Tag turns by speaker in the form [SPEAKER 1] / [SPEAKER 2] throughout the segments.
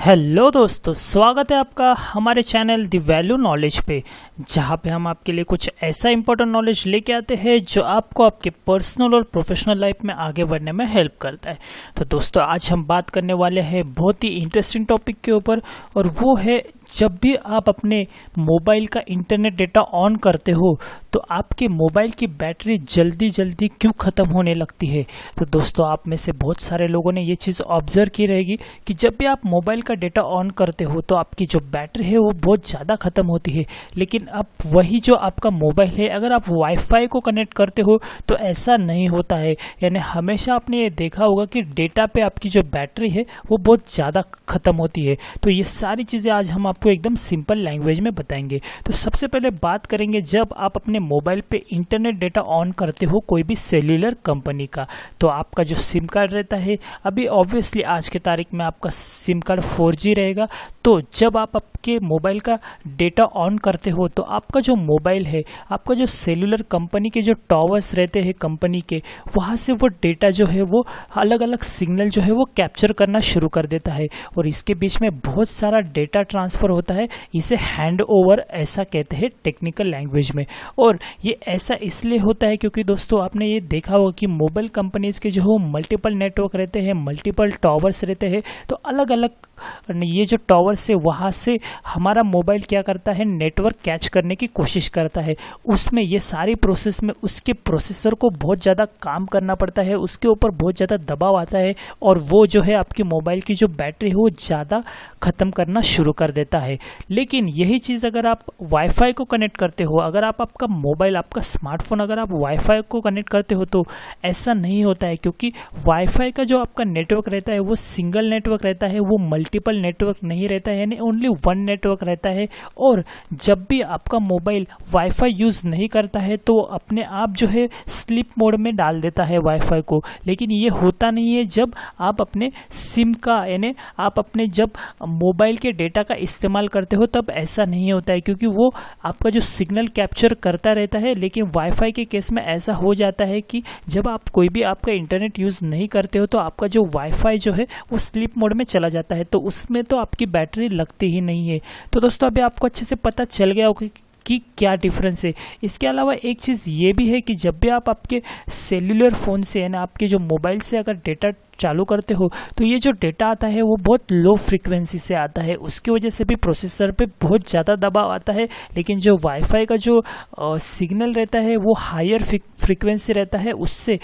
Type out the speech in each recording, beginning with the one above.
[SPEAKER 1] Hello दोस्तों, स्वागत है आपका हमारे चैनल द वैल्यू नॉलेज पे, जहाँ पे हम आपके लिए कुछ ऐसा इंपॉर्टेंट नॉलेज लेके आते हैं जो आपको आपके पर्सनल और प्रोफेशनल लाइफ में आगे बढ़ने में हेल्प करता है। तो दोस्तों, आज हम बात करने वाले हैं बहुत ही इंटरेस्टिंग टॉपिक के ऊपर, और वो है जब भी आप अपने मोबाइल का इंटरनेट डेटा ऑन करते हो तो आपके मोबाइल की बैटरी जल्दी जल्दी क्यों ख़त्म होने लगती है। तो दोस्तों, आप में से बहुत सारे लोगों ने ये चीज़ ऑब्जर्व की रहेगी कि जब भी आप मोबाइल का डेटा ऑन करते हो तो आपकी जो बैटरी है वो बहुत ज़्यादा ख़त्म होती है। लेकिन अब वही जो आपका मोबाइल है, अगर आप वाईफाई को कनेक्ट करते हो तो ऐसा नहीं होता है। यानी हमेशा आपने ये देखा होगा कि डेटा पे आपकी जो बैटरी है वो बहुत ज़्यादा ख़त्म होती है। तो ये सारी चीज़ें आज हम आपको एकदम सिंपल लैंग्वेज में बताएंगे। तो सबसे पहले बात करेंगे, जब आप अपने मोबाइल पे इंटरनेट डेटा ऑन करते हो कोई भी सेल्यूलर कंपनी का, तो आपका जो सिम कार्ड रहता है, अभी ऑब्वियसली आज के तारीख में आपका सिम कार्ड 4G रहेगा। तो जब आप आपके मोबाइल का डेटा ऑन करते हो तो आपका जो मोबाइल है, आपका जो सेल्यूलर कंपनी के जो टावर्स रहते हैं कंपनी के, वहाँ से वो डेटा जो है वो अलग अलग सिग्नल जो है वो कैप्चर करना शुरू कर देता है, और इसके बीच में बहुत सारा डेटा ट्रांसफ़र होता है। इसे हैंड ओवर ऐसा कहते हैं टेक्निकल लैंग्वेज में। और ये ऐसा इसलिए होता है क्योंकि दोस्तों, आपने ये देखा होगा कि मोबाइल कंपनीज के जो मल्टीपल नेटवर्क रहते हैं, मल्टीपल टावर्स रहते हैं, तो अलग अलग ये जो टावर से वहाँ से हमारा मोबाइल क्या करता है, नेटवर्क कैच करने की कोशिश करता है। उसमें ये सारी प्रोसेस में उसके प्रोसेसर को बहुत ज़्यादा काम करना पड़ता है, उसके ऊपर बहुत ज़्यादा दबाव आता है, और वो जो है आपकी मोबाइल की जो बैटरी है वो ज़्यादा ख़त्म करना शुरू कर देता है। लेकिन यही चीज़ अगर आप वाईफाई को कनेक्ट करते हो, अगर आप आपका मोबाइल, आपका स्मार्टफोन अगर आप वाईफाई को कनेक्ट करते हो तो ऐसा नहीं होता है, क्योंकि वाईफाई का जो आपका नेटवर्क रहता है वो सिंगल नेटवर्क रहता है, वो मल्टीपल नेटवर्क नहीं रहता है, यानी ओनली वन नेटवर्क रहता है। और जब भी आपका मोबाइल वाईफाई यूज़ नहीं करता है तो अपने आप जो है स्लीप मोड में डाल देता है वाईफाई को। लेकिन ये होता नहीं है जब आप अपने सिम का, यानी आप अपने जब मोबाइल के डेटा का इस्तेमाल करते हो तब ऐसा नहीं होता है, क्योंकि वो आपका जो सिग्नल कैप्चर करता रहता है। लेकिन वाईफाई के केस में ऐसा हो जाता है कि जब आप कोई भी आपका इंटरनेट यूज़ नहीं करते हो तो आपका जो वाईफाई जो है वो स्लीप मोड में चला जाता है, तो उसमें तो आपकी बैटरी लगती ही नहीं है। तो दोस्तों, अभी आपको अच्छे से पता चल गया होगा कि क्या डिफरेंस है। इसके अलावा एक चीज़ ये भी है कि जब भी आप आपके सेल्यूलर फ़ोन से, यानी आपके जो मोबाइल से अगर डेटा चालू करते हो तो ये जो डेटा आता है वो बहुत लो फ्रीक्वेंसी से आता है, उसकी वजह से भी प्रोसेसर पे बहुत ज़्यादा दबाव आता है। लेकिन जो वाईफाई का जो सिग्नल रहता है वो हायर फ्रीक्वेंसी रहता है, उससे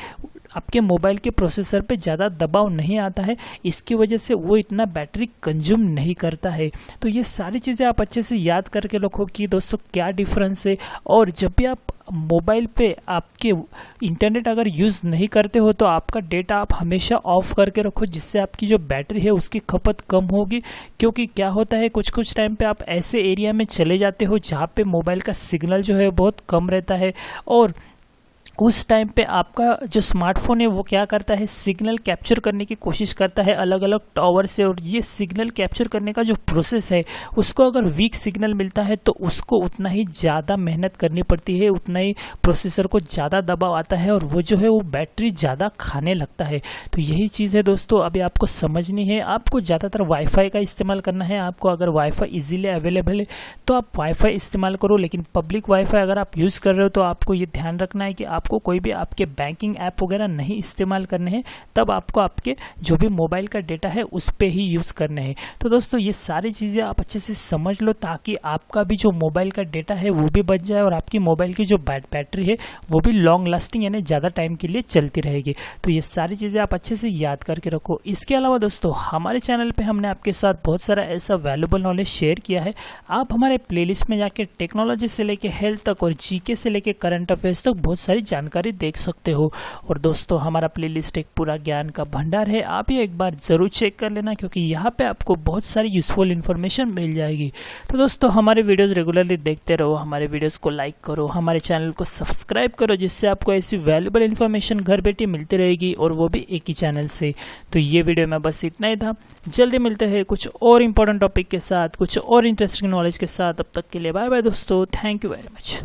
[SPEAKER 1] आपके मोबाइल के प्रोसेसर पे ज़्यादा दबाव नहीं आता है, इसकी वजह से वो इतना बैटरी कंज्यूम नहीं करता है। तो ये सारी चीज़ें आप अच्छे से याद करके रखो कि दोस्तों क्या डिफरेंस है। और जब भी आप मोबाइल पे आपके इंटरनेट अगर यूज़ नहीं करते हो तो आपका डेटा आप हमेशा ऑफ करके रखो, जिससे आपकी जो बैटरी है उसकी खपत कम होगी। क्योंकि क्या होता है, कुछ कुछ टाइम पे आप ऐसे एरिया में चले जाते हो जहाँ पे मोबाइल का सिग्नल जो है बहुत कम रहता है, और उस टाइम पे आपका जो स्मार्टफोन है वो क्या करता है, सिग्नल कैप्चर करने की कोशिश करता है अलग अलग टावर से। और ये सिग्नल कैप्चर करने का जो प्रोसेस है, उसको अगर वीक सिग्नल मिलता है तो उसको उतना ही ज़्यादा मेहनत करनी पड़ती है, उतना ही प्रोसेसर को ज़्यादा दबाव आता है, और वो जो है वो बैटरी ज़्यादा खाने लगता है। तो यही चीज़ है दोस्तों, अभी आपको समझनी है। आपको ज़्यादातर वाईफाई का इस्तेमाल करना है। आपको अगर वाईफाई ईजिली अवेलेबल है तो आप वाईफाई इस्तेमाल करो, लेकिन पब्लिक वाईफाई अगर आप यूज़ कर रहे हो तो आपको ये ध्यान रखना है कि आपको कोई भी आपके बैंकिंग ऐप वगैरह नहीं इस्तेमाल करने हैं, तब आपको आपके जो भी मोबाइल का डेटा है उस पे ही यूज़ करने हैं। तो दोस्तों, ये सारी चीज़ें आप अच्छे से समझ लो, ताकि आपका भी जो मोबाइल का डेटा है वो भी बच जाए, और आपकी मोबाइल की जो बैटरी है वो भी लॉन्ग लास्टिंग, यानी ज़्यादा टाइम के लिए चलती रहेगी। तो ये सारी चीज़ें आप अच्छे से याद करके रखो। इसके अलावा दोस्तों, हमारे चैनल पर हमने आपके साथ बहुत सारा ऐसा वैल्यूबल नॉलेज शेयर किया है। आप हमारे प्लेलिस्ट में जाके टेक्नोलॉजी से लेके हेल्थ तक और जीके से लेके करंट अफेयर्स तक बहुत सारी जानकारी देख सकते हो। और दोस्तों, हमारा प्लेलिस्ट एक पूरा ज्ञान का भंडार है, आप ये एक बार जरूर चेक कर लेना, क्योंकि यहाँ पे आपको बहुत सारी यूजफुल इन्फॉर्मेशन मिल जाएगी। तो दोस्तों, हमारे वीडियोस रेगुलरली देखते रहो, हमारे वीडियोस को लाइक करो, हमारे चैनल को सब्सक्राइब करो, जिससे आपको ऐसी वैल्यूबल इन्फॉर्मेशन घर बैठे मिलती रहेगी, और वो भी एक ही चैनल से। तो ये वीडियो में बस इतना ही था। जल्दी मिलते हैं कुछ और इंपॉर्टेंट टॉपिक के साथ, कुछ और इंटरेस्टिंग नॉलेज के साथ। तब तक के लिए बाय बाय दोस्तों, थैंक यू वेरी मच।